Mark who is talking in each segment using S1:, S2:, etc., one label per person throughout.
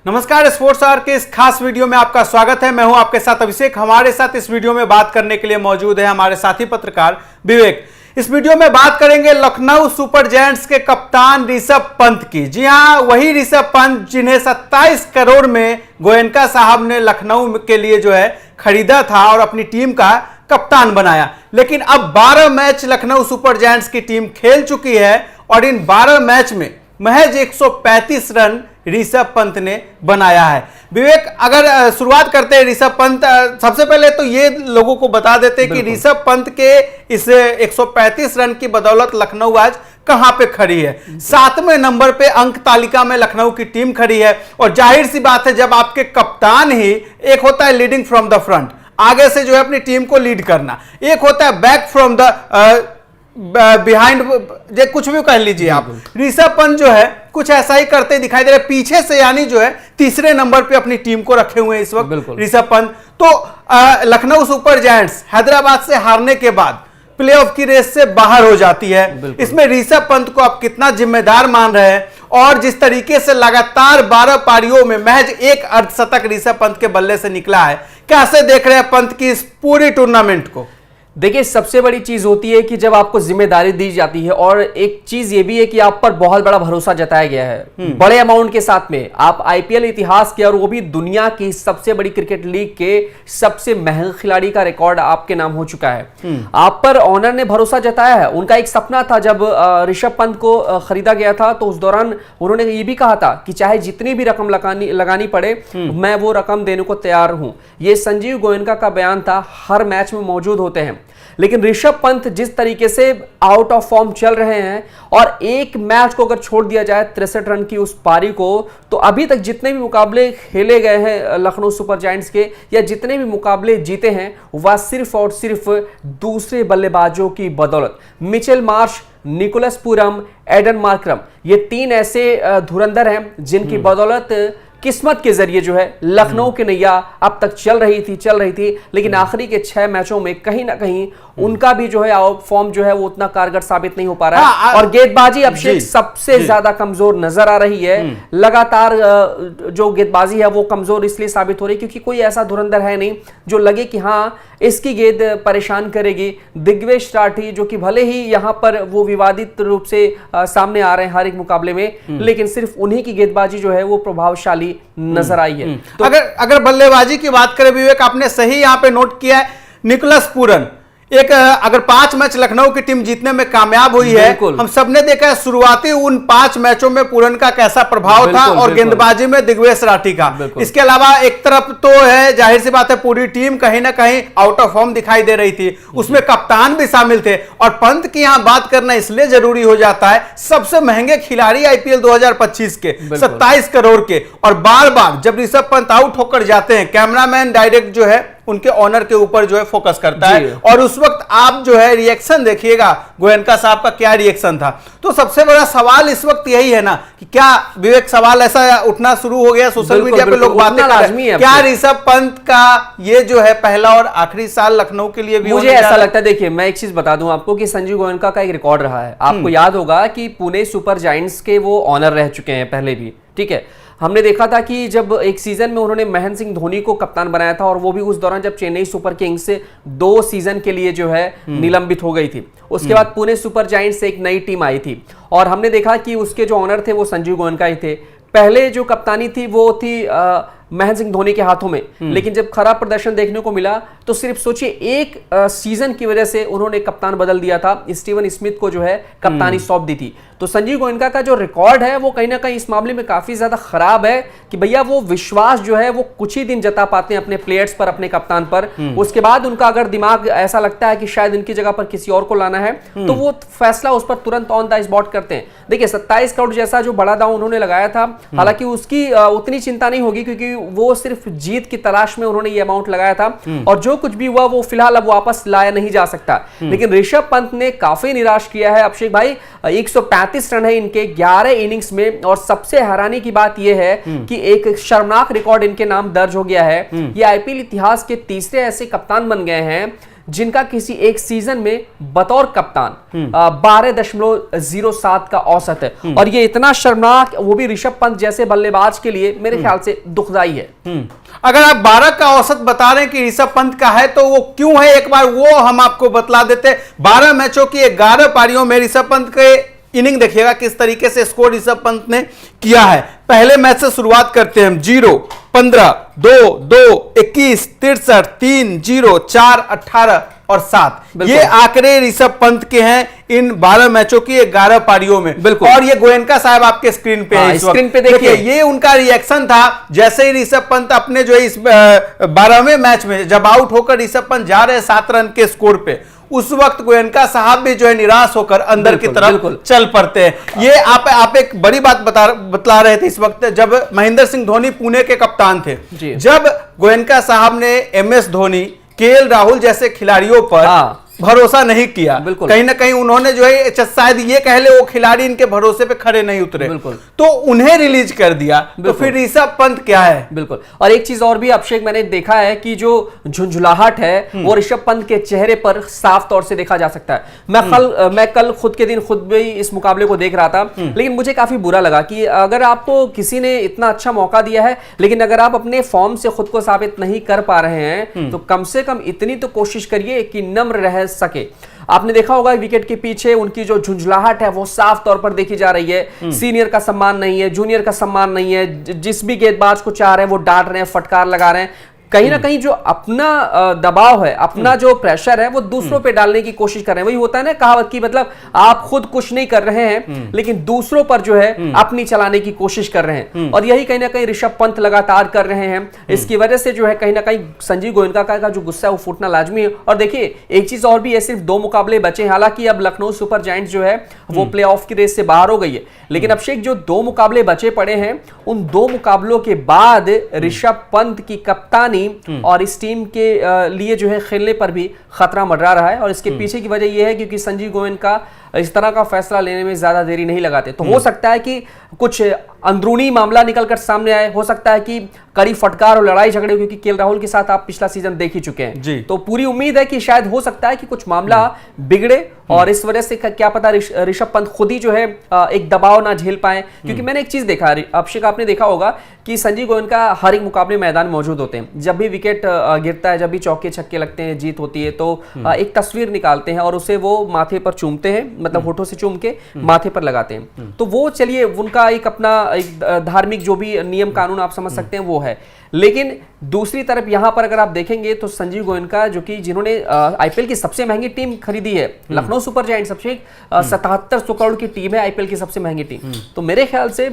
S1: नमस्कार, sports our के इस खास वीडियो में आपका स्वागत है। मैं हूं आपके साथ अभिषेक। हमारे साथ इस वीडियो में बात करने के लिए मौजूद है हमारे साथी पत्रकार विवेक। इस वीडियो में बात करेंगे लखनऊ सुपर जायंट्स के कप्तान ऋषभ पंत की। जी हां, वही ऋषभ पंत जिन्हें 27 करोड़ में गोयनका साहब ने लखनऊ के लिए जो है खरीदा था और अपनी टीम का कप्तान बनाया। लेकिन अब 12 मैच लखनऊ सुपर जायंट्स की टीम खेल चुकी है और इन 12 मैच में महज 135 रन ऋषभ पंत ने बनाया है। विवेक, अगर शुरुआत करते हैं ऋषभ पंत, सबसे पहले तो ये लोगों को बता देते हैं कि ऋषभ पंत के इस 135 रन की बदौलत लखनऊ आज कहां पे खड़ी है। 7वें नंबर पे अंक तालिका में लखनऊ की टीम खड़ी है। और जाहिर सी बात है, जब आपके कप्तान ही, एक होता है लीडिंग फ्रॉम द फ्रंट, आगे से जो है अपनी टीम को लीड करना, एक होता है बैक फ्रॉम द बिहाइंड, कुछ भी कह लीजिए आप। ऋषभ पंत जो है कुछ ऐसा ही करते दिखाई दे रहे, पीछे से यानी जो है तीसरे नंबर पे अपनी टीम को रखे हुए हैं इस वक्त ऋषभ पंत। तो लखनऊ सुपर जायंट्स हैदराबाद से हारने के बाद प्लेऑफ की रेस से बाहर हो जाती है। इसमें ऋषभ पंत को आप कितना जिम्मेदार मान रहे हैं? और जिस तरीके से लगातार 12 पारियों में महज एक अर्धशतक ऋषभ पंत के बल्ले से निकला है, कैसे देख रहे हैं पंत की इस पूरी टूर्नामेंट को?
S2: देखिए, सबसे बड़ी चीज होती है कि जब आपको जिम्मेदारी दी जाती है, और एक चीज ये भी है कि आप पर बहुत बड़ा भरोसा जताया गया है बड़े अमाउंट के साथ में। आप आईपीएल इतिहास के और वो भी दुनिया की सबसे बड़ी क्रिकेट लीग के सबसे महंगे खिलाड़ी का रिकॉर्ड आपके नाम हो चुका है। आप पर ऑनर ने भरोसा जताया है। उनका एक सपना था, जब ऋषभ पंत को खरीदा गया था तो उस दौरान उन्होंने ये भी कहा था कि चाहे जितनी भी रकम लगानी पड़े, मैं वो रकम देने को तैयार हूं। ये संजीव गोयनका का बयान था, हर मैच में मौजूद होते हैं। लेकिन ऋषभ पंत जिस तरीके से आउट ऑफ फॉर्म चल रहे हैं, और एक मैच को अगर छोड़ दिया जाए 63 रन की उस पारी को, तो अभी तक जितने भी मुकाबले खेले गए हैं लखनऊ सुपर जायंट्स के, या जितने भी मुकाबले जीते हैं, वह सिर्फ और सिर्फ दूसरे बल्लेबाजों की बदौलत। मिचेल मार्श, निकोलस पूरम, एडन मार्करम, ये तीन ऐसे धुरंधर हैं जिनकी बदौलत किस्मत के जरिए जो है लखनऊ की नैया अब तक चल रही थी। लेकिन आखिरी के 6 मैचों में कहीं ना कहीं उनका भी जो है फॉर्म जो है वो उतना कारगर साबित नहीं हो पा रहा है। और गेंदबाजी अभिषेक सबसे ज्यादा कमजोर नजर आ रही है। लगातार जो गेंदबाजी है वो कमजोर इसलिए साबित हो रही है क्योंकि कोई ऐसा धुरंधर है नहीं जो लगे कि हाँ इसकी गेंद परेशान करेगी। दिग्वेश राठी, जो कि भले ही यहां पर वो विवादित रूप से सामने आ रहे हैं हर एक मुकाबले में, लेकिन सिर्फ उन्हीं की गेंदबाजी जो है वो प्रभावशाली नजर आई है।
S1: तो अगर बल्लेबाजी की बात करें विवेक, आपने सही यहां पे नोट किया है। निकोलस पूरन, एक अगर 5 मैच लखनऊ की टीम जीतने में कामयाब हुई है, हम सबने देखा है शुरुआती उन 5 मैचों में पूरन का कैसा प्रभाव था, और गेंदबाजी में दिग्वेश राठी का। इसके अलावा एक तरफ तो है, जाहिर सी बात है, पूरी टीम कहीं ना कहीं आउट ऑफ फॉर्म दिखाई दे रही थी, उसमें कप्तान भी शामिल थे। और पंत की यहां बात करना इसलिए जरूरी हो जाता है, सबसे महंगे खिलाड़ी आईपीएल 2025 के 27 करोड़ के, और बार बार जब ऋषभ पंत आउट होकर जाते हैं, कैमरामैन डायरेक्ट जो है उनके ऑनर के ऊपर जो है फोकस करता है। और उस वक्त आप जो है रिएक्शन देखिएगा गोयनका साहब का क्या रिएक्शन था। तो सबसे बड़ा सवाल इस वक्त यही है ना कि क्या विवेक, सवाल ऐसा उठना शुरू हो गया सोशल मीडिया पे, लोग बातें कर रहे हैं, क्या ऋषभ पंत का ये जो है पहला और आखिरी साल लखनऊ के लिए भी?
S2: मुझे ऐसा लगता है, देखिए मैं एक चीज बता दूं आपको कि संजीव गोयनका का एक रिकॉर्ड रहा है। आपको याद होगा कि पुणे सुपर जायंट्स के वो ऑनर रह चुके हैं पहले भी, ठीक है। हमने देखा था कि जब एक सीजन में उन्होंने महेंद्र सिंह धोनी को कप्तान बनाया था, और वो भी उस दौरान जब चेन्नई सुपर किंग्स से 2 सीजन के लिए जो है निलंबित हो गई थी। उसके बाद पुणे सुपर जायंट्स से एक नई टीम आई थी, और हमने देखा कि उसके जो ऑनर थे वो संजीव गोयनका ही थे। पहले जो कप्तानी थी वो थी महेंद्र सिंह धोनी के हाथों में, लेकिन जब खराब प्रदर्शन देखने को मिला तो सिर्फ सोचिए एक सीजन की वजह से उन्होंने कप्तान बदल दिया था, स्टीवन स्मिथ को जो है कप्तानी सौंप दी थी। तो संजीव गोयनका का जो रिकॉर्ड है वो कहीं ना कहीं इस मामले में काफी ज्यादा खराब है कि भैया वो विश्वास जो है वो कुछ ही दिन जता पाते हैं अपने प्लेयर्स पर, अपने कप्तान पर। उसके बाद उनका अगर दिमाग ऐसा लगता है कि शायद इनकी जगह पर किसी और को लाना है, तो वो फैसला उस पर तुरंत ऑन द स्पॉट करते हैं। देखिए 27 करोड़ जैसा जो बड़ा दांव उन्होंने लगाया था, हालांकि उसकी उतनी चिंता नहीं होगी क्योंकि वो सिर्फ जीत की तलाश में उन्होंने ये अमाउंट लगाया था, और जो कुछ भी हुआ वो फिलहाल अब वापस लाया नहीं जा सकता। लेकिन ऋषभ पंत ने काफी निराश किया है अभिषेक भाई। 135 रन है इनके 11 इनिंग्स में, और सबसे हैरानी की बात यह है कि एक शर्मनाक रिकॉर्ड इनके नाम दर्ज हो गया है। ये आईपीएल इतिहास के तीसरे ऐसे कप्तान बन गए हैं जिनका किसी एक सीजन में बतौर कप्तान 12.07 का औसत है। और ये इतना शर्मनाक, वो भी ऋषभ पंत जैसे बल्लेबाज के लिए मेरे ख्याल से दुखदाई है।
S1: अगर आप 12 का औसत बता रहे हैं कि ऋषभ पंत का है, तो वो क्यों है, एक बार वो हम आपको बतला देते। 12 मैचों की 11 पारियों में ऋषभ पंत के इनिंग देखिएगा किस तरीके से स्कोर ऋषभ पंत ने किया है। पहले मैच से शुरुआत करते हैं हम। 0, 15, 2, 2, 21, 63, 3, 0, 4, 18 और 7। ये आंकड़े ऋषभ पंत के हैं इन 12 मैचों की 11 पारियों में।
S2: बिल्कुल।
S1: और ये गोयनका साहब आपके स्क्रीन पे है।
S2: स्क्रीन पे देखिए,
S1: ये उनका रिएक्शन था जैसे ही ऋषभ पंत अपने जो है इस 12वें मैच में जब आउट होकर ऋषभ पंत जा रहे हैं 7 रन के स्कोर पे, उस वक्त गोयनका साहब भी जो है निराश होकर अंदर की तरफ चल पड़ते हैं। ये आप एक बड़ी बात बतला रहे थे इस वक्त जब महेंद्र सिंह धोनी पुणे के कप्तान थे। जब गोयनका साहब ने MS धोनी, KL राहुल जैसे खिलाड़ियों पर भरोसा नहीं किया, कहीं ना कहीं उन्होंने जो है शायद ये कह ले वो खिलाड़ी इनके भरोसे पे खड़े नहीं उतरे, तो उन्हें रिलीज कर दिया। तो फिर ऋषभ पंत क्या है।
S2: बिल्कुल। और एक चीज और भी अभिषेक मैंने देखा है कि जो झुंझुलाहट है वो ऋषभ पंत के चेहरे पर साफ तौर से देखा जा सकता है। मैं कल खुद के दिन खुद भी इस मुकाबले को देख रहा था, लेकिन मुझे काफी बुरा लगा कि अगर आपको किसी ने इतना अच्छा मौका दिया है, लेकिन अगर आप अपने फॉर्म से खुद को साबित नहीं कर पा रहे हैं, तो कम से कम इतनी तो कोशिश करिए कि नम्र रह सके। आपने देखा होगा विकेट के पीछे उनकी जो झुंझलाहट है वो साफ तौर पर देखी जा रही है। सीनियर का सम्मान नहीं है, जूनियर का सम्मान नहीं है, जिस भी गेंदबाज को चाह रहे हैं वो डांट रहे हैं, फटकार लगा रहे हैं। कहीं ना कहीं जो अपना दबाव है, अपना जो प्रेशर है वो दूसरों पे डालने की कोशिश कर रहे हैं। वही होता है ना कहावत की, मतलब आप खुद कुछ नहीं कर रहे हैं लेकिन दूसरों पर जो है अपनी चलाने की कोशिश कर रहे हैं। और यही कहीं ना कहीं ऋषभ पंत लगातार कर रहे हैं। इसकी वजह से जो है कहीं ना कहीं संजीव गोयनका का जो गुस्सा है वो फूटना लाजमी है। और देखिए एक चीज और भी है, सिर्फ 2 मुकाबले बचे। हालांकि अब लखनऊ सुपर जायंट्स जो है वो प्ले ऑफ की रेस से बाहर हो गई है, लेकिन अभिषेक जो 2 मुकाबले बचे पड़े हैं, उन 2 मुकाबलों के बाद ऋषभ पंत की कप्तानी और इस टीम के लिए जो है खेलने पर भी खतरा मंडरा रहा है। और इसके पीछे की वजह यह है क्योंकि संजीव गोयनका इस तरह का फैसला लेने में ज्यादा देरी नहीं लगाते। तो हो सकता है कि कुछ अंदरूनी मामला निकलकर सामने आए, हो सकता है कि कड़ी फटकार और लड़ाई झगड़े, क्योंकि KL राहुल के साथ आप पिछला सीजन देख ही चुके हैं। तो पूरी उम्मीद है कि शायद हो सकता है कि कुछ मामला बिगड़े और इस वजह से क्या पता ऋषभ पंत खुद ही जो है एक दबाव ना झेल पाए। क्योंकि मैंने एक चीज देखा, अभिषेक आपने देखा होगा कि संजीव गोयनका हर एक मुकाबले मैदान में मौजूद होते हैं। जब भी विकेट गिरता है, जब भी चौके छक्के लगते हैं, जीत होती है, तो एक तस्वीर निकालते हैं और उसे वो माथे पर चूमते हैं, मतलब होठों से चूम के माथे पर लगाते हैं। तो वो चलिए उनका एक अपना एक धार्मिक जो भी नियम कानून आप समझ सकते हैं वो है। लेकिन दूसरी तरफ यहां पर अगर आप देखेंगे तो संजीव गोयनका जो कि जिन्होंने IPL की सबसे महंगी टीम खरीदी है, लखनऊ सुपर जायंट्स, 7700 करोड़ की टीम है, IPL की सबसे महंगी टीम। तो मेरे ख्याल से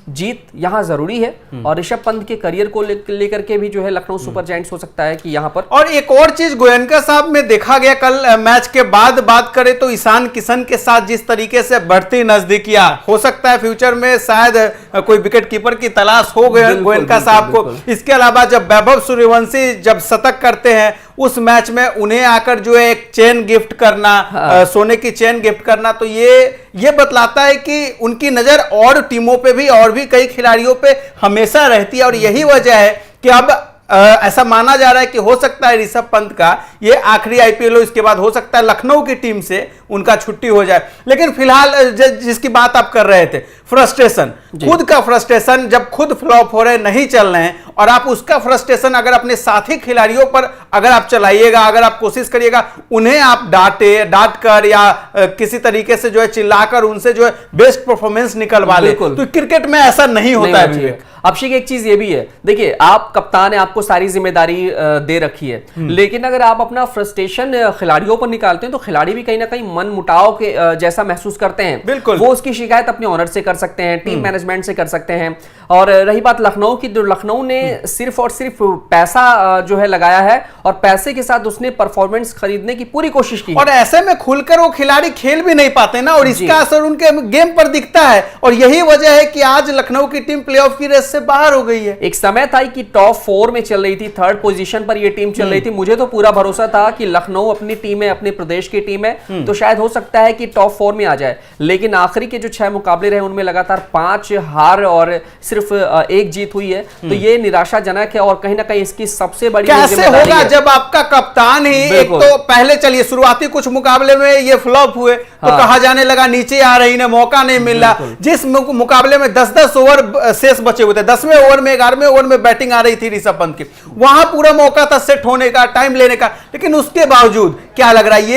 S2: जीत यहां जरूरी है और ऋषभ पंत के करियर को लेकर के भी जो है लखनऊ सुपर जायंट्स हो सकता है कि यहां पर।
S1: और एक और चीज गोयनका साहब में देखा गया कल मैच के बाद बात करें तो ईशान किशन के साथ जिस तरीके से बढ़ती नजदीकियां, हो सकता है फ्यूचर में शायद कोई विकेट कीपर की तलाश हो गए गोयनका साहब को। इसके अलावा जब वैभव सूर्यवंशी जब शतक करते हैं उस मैच में उन्हें आकर जो है एक चेन गिफ्ट करना, सोने की चेन गिफ्ट करना, तो ये बतलाता है कि उनकी नजर और टीमों पे भी और भी कई खिलाड़ियों पे हमेशा रहती है। और यही वजह है कि अब ऐसा माना जा रहा है कि हो सकता है ऋषभ पंत का ये आखिरी IPL हो, इसके बाद हो सकता है लखनऊ की टीम से उनका छुट्टी हो जाए। लेकिन फिलहाल जिसकी बात आप कर रहे थे, फ्रस्ट्रेशन, खुद का फ्रस्ट्रेशन, जब खुद फ्लॉप हो रहे, नहीं चल रहे हैं, और आप उसका फ्रस्ट्रेशन अगर अपने साथी खिलाड़ियों पर अगर आप चलाइएगा, अगर आप कोशिश करिएगा उन्हें आप डांट कर या किसी तरीके से जो है चिल्लाकर उनसे जो है बेस्ट परफॉर्मेंस निकलवा ले, तो क्रिकेट में ऐसा नहीं होता है।
S2: अभिषेक एक चीज ये भी है, देखिए आप कप्तान है, आपको सारी जिम्मेदारी दे रखी है, लेकिन अगर आप अपना फ्रस्ट्रेशन खिलाड़ियों पर निकालते हैं तो खिलाड़ी भी कहीं ना कहीं मन मुटाव के जैसा महसूस करते हैं।
S1: बिल्कुल,
S2: वो उसकी शिकायत अपने ओनर से कर सकते हैं, टीम मैनेजमेंट से कर सकते हैं। और रही बात लखनऊ की, तो लखनऊ ने सिर्फ और सिर्फ पैसा जो है लगाया है और पैसे के साथ उसने परफॉर्मेंस खरीदने की पूरी कोशिश की,
S1: और ऐसे में खुलकर वो खिलाड़ी खेल भी नहीं पाते ना, और इसका असर उनके गेम पर दिखता है। और यही वजह है कि आज लखनऊ की टीम प्लेऑफ की रेस से बाहर हो गई है।
S2: एक समय था कि टॉप 4 में चल रही थी, 3rd पोजीशन पर ये टीम चल रही थी। मुझे तो पूरा भरोसा था कि लखनऊ अपनी टीम है, अपने प्रदेश की टीम है, तो शायद हो सकता है कि टॉप 4 में आ जाए। लेकिन आखिरी के जो 6 मुकाबले रहे उनमें लगातार 5 हार और सिर्फ एक जीत हुई है, तो ये निराशाजनक है और कहीं ना कहीं इसकी सबसे बड़ी
S1: कैसे
S2: जिम्मेदारी
S1: होगा
S2: है।
S1: जब आपका कप्तान ही एक तो पहले चलिए शुरुआती कुछ मुकाबले में ये फ्लॉप हुए तो कहा जाने लगा नीचे आ रही ने मौका नहीं मिल रहा। जिस मुकाबले में 10-10 ओवर शेष बचे हुए थे, 10वें ओवर में 11वें ओवर में बैटिंग आ रही थी ऋषभ पंत की, वहां पूरा मौका था सेट होने का, टाइम लेने का, लेकिन उसके बावजूद क्या लग रहा है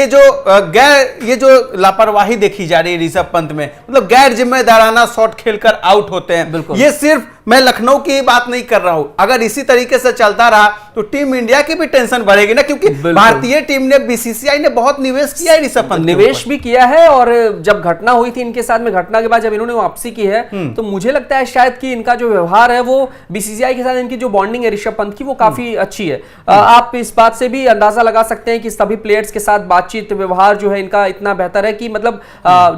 S1: ये जो लापरवाही देखी जा रही है ऋषभ पंत में, मतलब गैर जिम्मेदाराना शॉट खेलकर आउट होते हैं। ये सिर्फ मैं लखनऊ की बात नहीं कर रहा हूं, अगर इसी तरीके से चलता रहा तो टीम इंडिया की भी टेंशन बढ़ेगी ना, क्योंकि भारतीय टीम ने बीसीसीआई ने बहुत निवेश किया है ऋषभ पंत,
S2: निवेश भी किया है। और जब घटना हुई थी इनके साथ में, घटना के बाद जब इन्होंने वापसी की है तो मुझे लगता है शायद कि इनका जो व्यवहार है वो बीसीसीआई के साथ इनकी जो बॉन्डिंग है ऋषभ पंत की वो काफी अच्छी है। आप इस बात से भी अंदाजा लगा सकते हैं कि सभी प्लेयर्स के साथ बातचीत व्यवहार जो है इनका इतना बेहतर है कि मतलब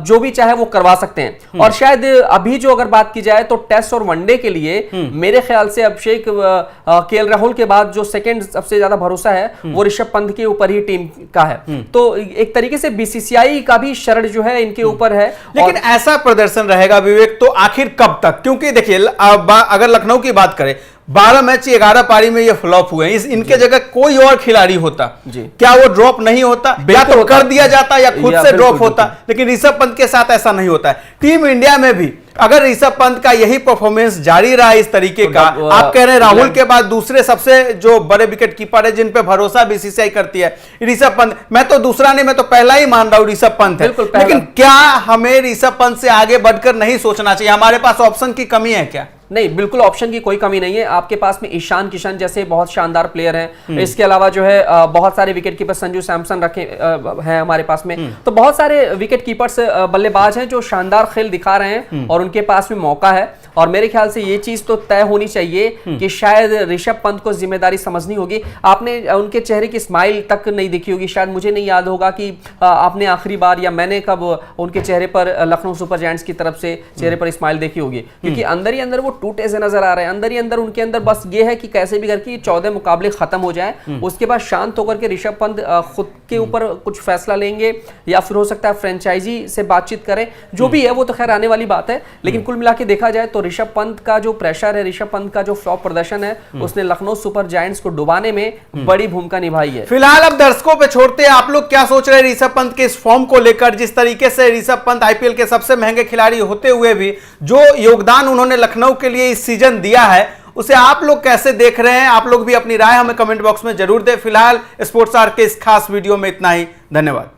S2: जो भी चाहे वो करवा सकते हैं। और शायद अभी जो अगर बात की जाए तो टेस्ट और वनडे के लिए मेरे ख्याल से अभिषेक केएल राहुल के बाद जो सेकंड सबसे ज्यादा भरोसा है वो ऋषभ पंत के ऊपर ही टीम का है। तो एक तरीके से बीसीसीआई का भी शरण जो है इनके ऊपर है।
S1: लेकिन ऐसा प्रदर्शन रहेगा विवेक तो आखिर कब तक, क्योंकि देखिए अगर लखनऊ की बात करें 12 मैच 11 पारी में ये फ्लॉप हुए हैं, इनके जगह कोई और खिलाड़ी होता क्या वो ड्रॉप नहीं होता, या तो कर दिया जाता या खुद से ड्रॉप होता, लेकिन ऋषभ पंत के साथ ऐसा नहीं होता है। टीम इंडिया में भी अगर ऋषभ पंत का यही परफॉर्मेंस जारी रहा इस तरीके का, आप कह रहे हैं राहुल के बाद दूसरे सबसे जो बड़े विकेट कीपर है जिन पे भरोसा बीसीसीआई करती है ऋषभ पंत, मैं तो दूसरा नहीं, मैं तो पहला ही मान रहा हूं ऋषभ पंत है। लेकिन क्या हमें ऋषभ पंत से आगे बढ़कर नहीं सोचना चाहिए? हमारे पास ऑप्शन की कमी है क्या?
S2: नहीं, बिल्कुल ऑप्शन की कोई कमी नहीं है। आपके पास में ईशान किशन जैसे बहुत शानदार प्लेयर हैं, इसके अलावा जो है बहुत सारे विकेट कीपर संजू सैमसन रखे हैं हमारे पास में, तो बहुत सारे विकेट कीपर्स बल्लेबाज हैं जो शानदार खेल दिखा रहे हैं और उनके पास में मौका है। और मेरे ख्याल से ये चीज तो तय होनी चाहिए कि शायद ऋषभ पंत को जिम्मेदारी समझनी होगी। आपने उनके चेहरे की स्माइल तक नहीं देखी होगी, शायद मुझे नहीं याद होगा कि आपने आखिरी बार या मैंने कब उनके चेहरे पर लखनऊ सुपर जायंट्स की तरफ से चेहरे पर स्माइल देखी होगी, क्योंकि अंदर ही अंदर वो टूटे से नजर आ रहे हैं। अंदर ही अंदर उनके अंदर बस ये है कि कैसे भी करके 14 मुकाबले खत्म हो जाए, उसके बाद शांत होकर के ऋषभ पंत खुद के ऊपर कुछ फैसला लेंगे या फिर हो सकता है फ्रेंचाइजी से बातचीत करें, जो भी है वो तो खैर आने वाली बात है। लेकिन कुल मिला के देखा जाए तो ऋषभ पंत का जो प्रेशर है, ऋषभ पंत का जो फ्लॉप प्रदर्शन है, उसने लखनऊ सुपर जायंट्स को डुबाने में बड़ी भूमिका निभाई है।
S1: फिलहाल अब दर्शकों पे छोड़ते हैं, आप लोग क्या सोच रहे हैं ऋषभ पंत के इस फॉर्म को लेकर? जिस तरीके से ऋषभ पंत आईपीएल के सबसे महंगे खिलाड़ी होते हुए भी जो योगदान उन्होंने लखनऊ के लिए इस सीजन दिया है, उसे आप लोग कैसे देख रहे हैं? आप लोग भी अपनी राय हमें कमेंट बॉक्स में जरूर दें। फिलहाल स्पोर्ट्स आवर के इस खास वीडियो में इतना ही, धन्यवाद।